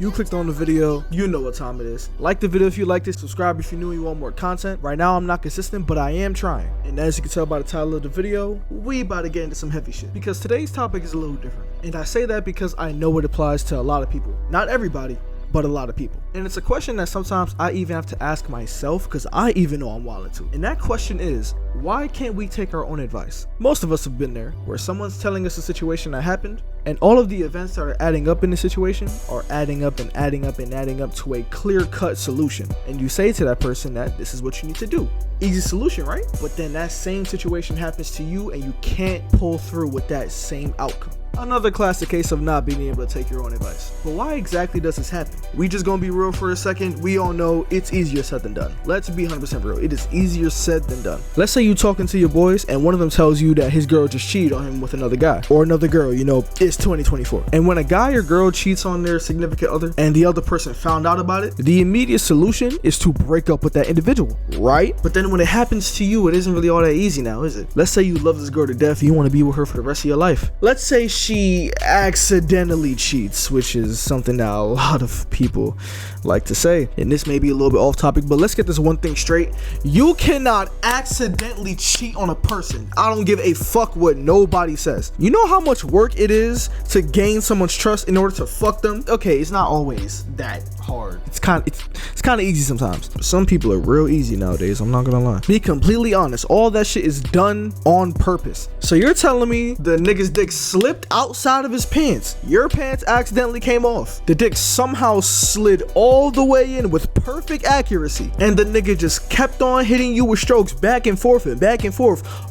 You clicked on the video, you know what time it is. Like the video if you liked it, subscribe if you're new and you want more content. Right now I'm not consistent, but I am trying. And as you can tell by the title of the video, we about to get into some heavy shit. Because today's topic is a little different. And I say that because I know it applies to a lot of people. Not everybody, but a lot of people. And it's a question that sometimes I even have to ask myself because I even know I'm wildin' too. And that question is, why can't we take our own advice? Most of us have been there, where someone's telling us a situation that happened, and all of the events that are adding up in the situation are adding up and adding up and adding up to a clear-cut solution. And you say to that person that this is what you need to do. Easy solution, right? But then that same situation happens to you and you can't pull through with that same outcome. Another classic case of not being able to take your own advice. But why exactly does this happen? We just gonna be real for a second. We all know it's easier said than done. Let's be 100% real. It is easier said than done. Let's say you talking to your boys and one of them tells you that his girl just cheated on him with another guy or another girl. You know, it's 2024. And when a guy or girl cheats on their significant other and the other person found out about it, the immediate solution is to break up with that individual, right? But then when it happens to you, it isn't really all that easy now, is it? Let's say you love this girl to death and you want to be with her for the rest of your life. Let's say she accidentally cheats, which is something that a lot of people like to say. And this may be a little bit off topic, but let's get this one thing straight. You cannot accidentally cheat on a person. I don't give a fuck what nobody says. You know how much work it is to gain someone's trust in order to fuck them? Okay, it's not always that hard. It's kind of easy sometimes. Some people are real easy nowadays, I'm not gonna lie. Be completely honest, all that shit is done on purpose. So you're telling me the nigga's dick slipped outside of his pants, your pants accidentally came off, the dick somehow slid all the way in with perfect accuracy, and the nigga just kept on hitting you with strokes back and forth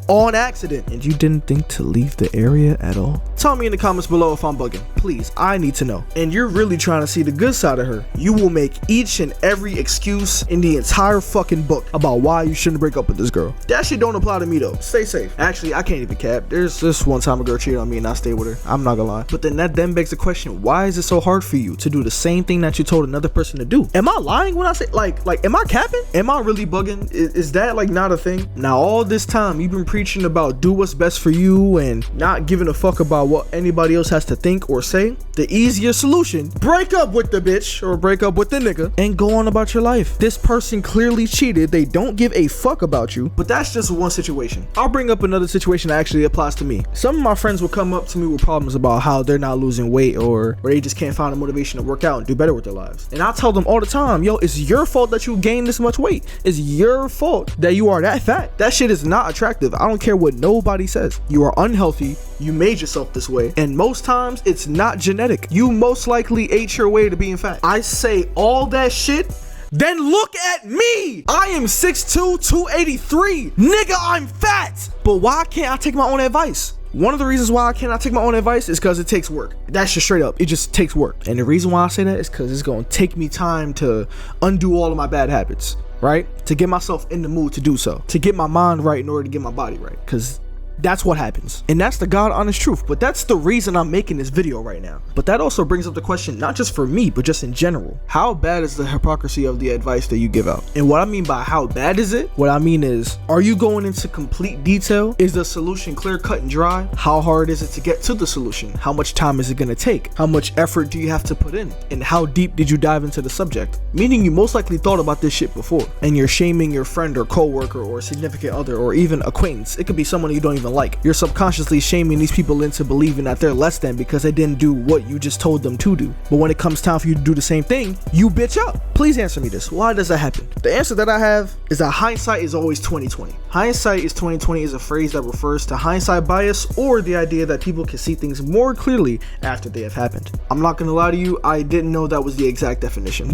on accident, and you didn't think to leave the area at all? Tell me in the comments below if I'm bugging. Please, I need to know. And you're really trying to see the good side of her. You will make each and every excuse in the entire fucking book about why you shouldn't break up with this girl. That shit don't apply to me though. Stay safe. Actually, I can't even cap. There's this one time a girl cheated on me and I stayed with her. I'm not gonna lie. But then that begs the question, why is it so hard for you to do the same thing that you told another person to do? Am I lying when I say like am I capping? Am I really bugging? Is that like not a thing? Now all this time you've been preaching about do what's best for you and not giving a fuck about what anybody else has to think or say. The easier solution, break up with the bitch or break up with the nigga and go on about your life. This person clearly cheated. They don't give a fuck about you, but that's just one situation. I'll bring up another situation that actually applies to me. Some of my friends will come up to me with problems about how they're not losing weight or they just can't find the motivation to work out and do better with their lives. And I tell them all the time, yo, it's your fault that you gained this much weight. It's your fault that you are that fat. That shit is not attractive. I don't care what nobody says. You are unhealthy. You made yourself this way, and most times it's not genetic. You most likely ate your way to being fat. I say all that shit, then look at me. I am 6'2", 283. Nigga, I'm fat. But why can't I take my own advice? One of the reasons why I cannot take my own advice is because it takes work. That's just straight up. It just takes work. And the reason why I say that is because it's going to take me time to undo all of my bad habits, right? To get myself in the mood to do so. To get my mind right in order to get my body right. Because that's what happens. And that's the God honest truth. But that's the reason I'm making this video right now. But that also brings up the question, not just for me, but just in general. How bad is the hypocrisy of the advice that you give out? And what I mean by how bad is it? What I mean is, are you going into complete detail? Is the solution clear, cut, and dry? How hard is it to get to the solution? How much time is it going to take? How much effort do you have to put in? And how deep did you dive into the subject? Meaning you most likely thought about this shit before. And you're shaming your friend or coworker or significant other or even acquaintance. It could be someone you don't even like. You're subconsciously shaming these people into believing that they're less than because they didn't do what you just told them to do. But when it comes time for you to do the same thing, you bitch up. Please answer me this. Why does that happen? The answer that I have is that hindsight is always 20/20. Hindsight is 20/20 is a phrase that refers to hindsight bias or the idea that people can see things more clearly after they have happened. I'm not gonna lie to you, I didn't know that was the exact definition.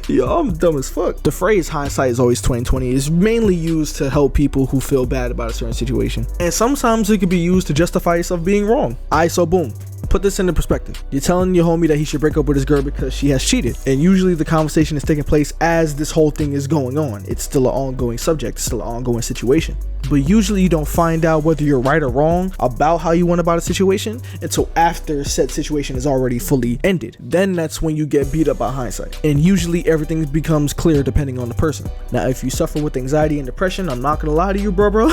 Yo, I'm dumb as fuck. The phrase hindsight is always 20/20 is mainly used to help people who feel bad about a certain situation. And sometimes it could be used to justify yourself being wrong. So boom. Put this into perspective. You're telling your homie that he should break up with his girl because she has cheated. And usually the conversation is taking place as this whole thing is going on. It's still an ongoing subject. It's still an ongoing situation. But usually you don't find out whether you're right or wrong about how you went about a situation until after said situation is already fully ended. Then that's when you get beat up by hindsight. And usually everything becomes clear depending on the person. Now, if you suffer with anxiety and depression, I'm not gonna lie to you, bro.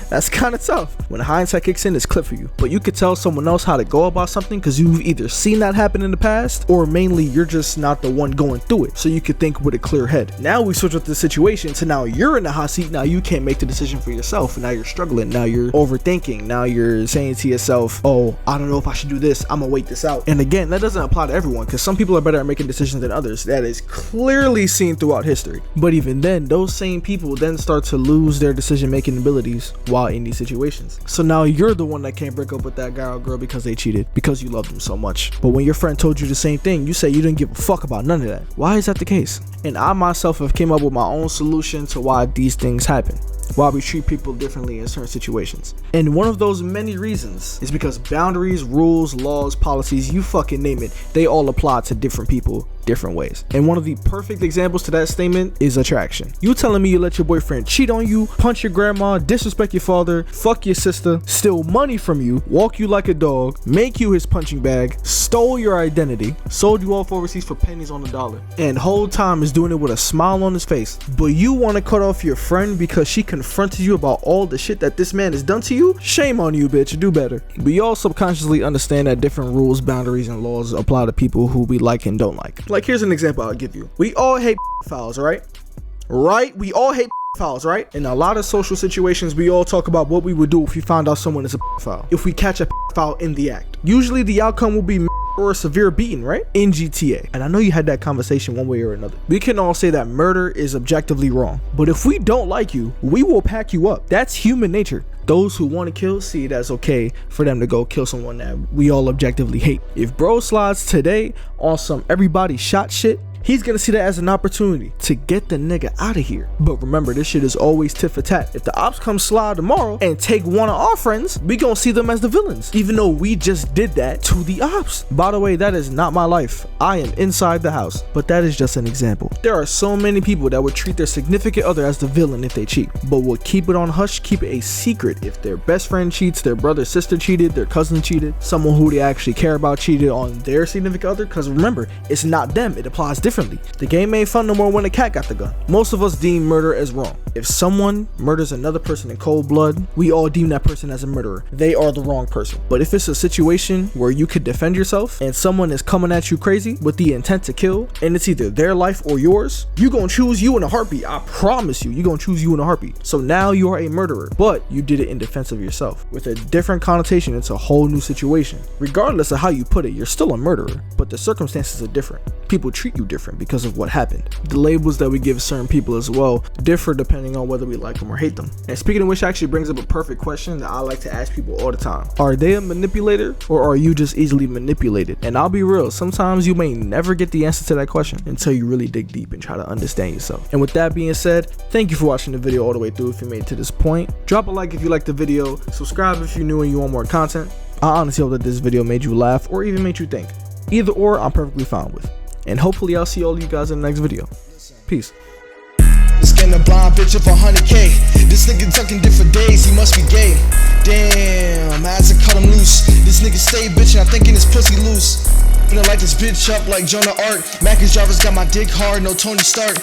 That's kind of tough. When hindsight kicks in, it's clip for you. But you could tell someone else how to go about something because you've either seen that happen in the past, or mainly you're just not the one going through it, so you could think with a clear head. Now we switch up the situation to now you're in the hot seat. Now you can't make the decision for yourself, and now you're struggling. Now you're overthinking. Now you're saying to yourself, oh, I don't know if I should do this, I'm gonna wait this out. And again, that doesn't apply to everyone, because some people are better at making decisions than others. That is clearly seen throughout history. But even then, those same people then start to lose their decision making abilities while in these situations. So now you're the one that can't break up with that guy or girl because they cheated, because you love them so much. But when your friend told you the same thing, you say you didn't give a fuck about none of that. Why is that the case? And I myself have came up with my own solution to why these things happen, why we treat people differently in certain situations. And one of those many reasons is because boundaries, rules, laws, policies, you fucking name it, they all apply to different people different ways. And one of the perfect examples to that statement is attraction. You telling me you let your boyfriend cheat on you, punch your grandma, disrespect your father, fuck your sister, steal money from you, walk you like a dog, make you his punching bag, stole your identity, sold you off overseas for pennies on the dollar, and whole time is doing it with a smile on his face. But you want to cut off your friend because she confronted you about all the shit that this man has done to you? Shame on you, bitch. Do better. We all subconsciously understand that different rules, boundaries, and laws apply to people who we like and don't like. Like, here's an example I'll give you. We all hate fouls, right? We all hate fouls, right? In a lot of social situations, we all talk about what we would do if we found out someone is a foul. If we catch a foul in the act, usually the outcome will be or a severe beating, right? In GTA. And I know you had that conversation one way or another. We can all say that murder is objectively wrong, but if we don't like you, we will pack you up. That's human nature. Those who want to kill see it as okay for them to go kill someone that we all objectively hate. If bro slides today on some everybody shot shit, he's gonna see that as an opportunity to get the nigga out of here. But remember, this shit is always tit for tat. If the ops come slide tomorrow and take one of our friends, we gonna see them as the villains, even though we just did that to the ops. By the way, that is not my life. I am inside the house, but that is just an example. There are so many people that would treat their significant other as the villain if they cheat, but will keep it on hush, keep it a secret if their best friend cheats, their brother, sister cheated, their cousin cheated, someone who they actually care about cheated on their significant other. Because remember, it's not them, it applies differently. The game ain't fun no more when the cat got the gun. Most of us deem murder as wrong. If someone murders another person in cold blood, we all deem that person as a murderer. They are the wrong person. But if it's a situation where you could defend yourself and someone is coming at you crazy with the intent to kill, and it's either their life or yours, you gonna choose you in a heartbeat. I promise you, gonna choose you in a heartbeat. So now you are a murderer, but you did it in defense of yourself. With a different connotation, it's a whole new situation. Regardless of how you put it, you're still a murderer, but the circumstances are different. People treat you different because of what happened. The labels that we give certain people as well differ depending on whether we like them or hate them. And speaking of which, actually brings up a perfect question that I like to ask people all the time. Are they a manipulator, or are you just easily manipulated? And I'll be real, sometimes you may never get the answer to that question until you really dig deep and try to understand yourself. And with that being said, thank you for watching the video all the way through. If you made it to this point, drop a like if you liked the video, subscribe if you're new and you want more content. I honestly hope that this video made you laugh or even made you think. Either or, I'm perfectly fine with. And hopefully I'll see all of you guys in the next video. Peace. Scan a blind bitch of 100K. This nigga talking different days, he must be gay. Damn, I had to cut him loose. This nigga stay bitchin', I thinking his pussy loose. Finna light this bitch up like Jonah Art. Mackin's drivers got my dick hard, no Tony Stark.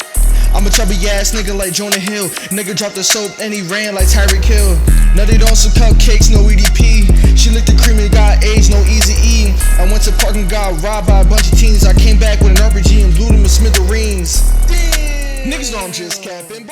I'm a chubby ass nigga like Jonah Hill. Nigga dropped the soap and he ran like Tyreek Hill. Nutted on some cupcakes, no EDP. She licked the cream and got AIDS, no easy E. I went to park and got robbed by a bunch of teens. I came back with an RPG and blew them in smithereens. Damn. Niggas know I'm just capping.